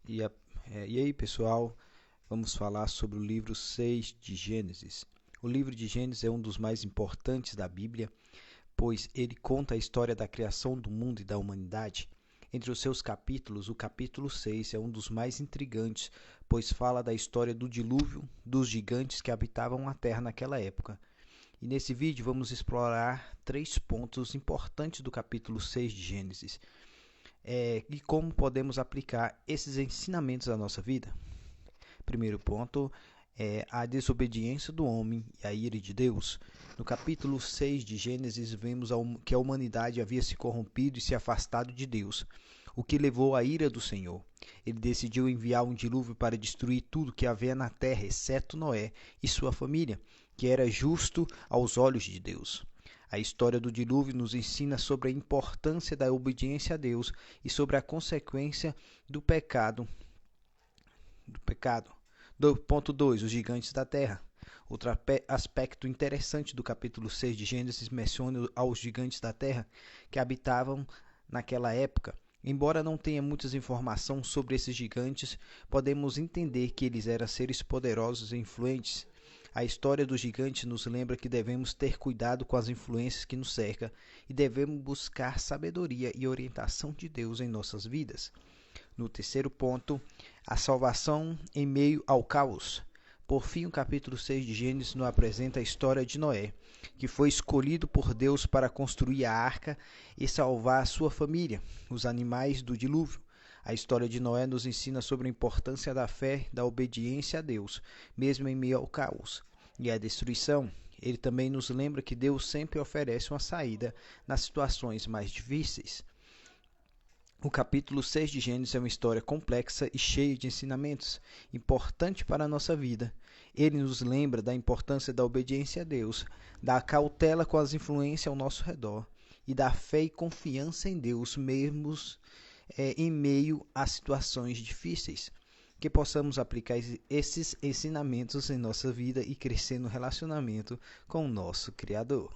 E, e aí, pessoal, vamos falar sobre o livro 6 de Gênesis. O livro de Gênesis é um dos mais importantes da Bíblia, pois ele conta a história da criação do mundo e da humanidade. Entre os seus capítulos, o capítulo 6 é um dos mais intrigantes, pois fala da história do dilúvio, dos gigantes que habitavam a Terra naquela época. E nesse vídeo vamos explorar 3 pontos importantes do capítulo 6 de Gênesis. E como podemos aplicar esses ensinamentos à nossa vida. Primeiro ponto é a desobediência do homem e a ira de Deus. No capítulo 6 de Gênesis, vemos que a humanidade havia se corrompido e se afastado de Deus, o que levou à ira do Senhor. Ele decidiu enviar um dilúvio para destruir tudo que havia na terra, exceto Noé e sua família, que era justo aos olhos de Deus. A história do dilúvio nos ensina sobre a importância da obediência a Deus e sobre a consequência do pecado. Ponto 2. Os gigantes da terra. Outro aspecto interessante do capítulo 6 de Gênesis menciona aos gigantes da terra que habitavam naquela época. Embora não tenha muitas informações sobre esses gigantes, podemos entender que eles eram seres poderosos e influentes. A história dos gigantes nos lembra que devemos ter cuidado com as influências que nos cercam e devemos buscar sabedoria e orientação de Deus em nossas vidas. No terceiro ponto, a salvação em meio ao caos. Por fim, o capítulo 6 de Gênesis nos apresenta a história de Noé, que foi escolhido por Deus para construir a arca e salvar a sua família, os animais do dilúvio. A história de Noé nos ensina sobre a importância da fé, da obediência a Deus, mesmo em meio ao caos e à destruição. Ele também nos lembra que Deus sempre oferece uma saída nas situações mais difíceis. O capítulo 6 de Gênesis é uma história complexa e cheia de ensinamentos, importante para a nossa vida. Ele nos lembra da importância da obediência a Deus, da cautela com as influências ao nosso redor e da fé e confiança em Deus, mesmo em meio a situações difíceis. Que possamos aplicar esses ensinamentos em nossa vida e crescer no relacionamento com o nosso Criador.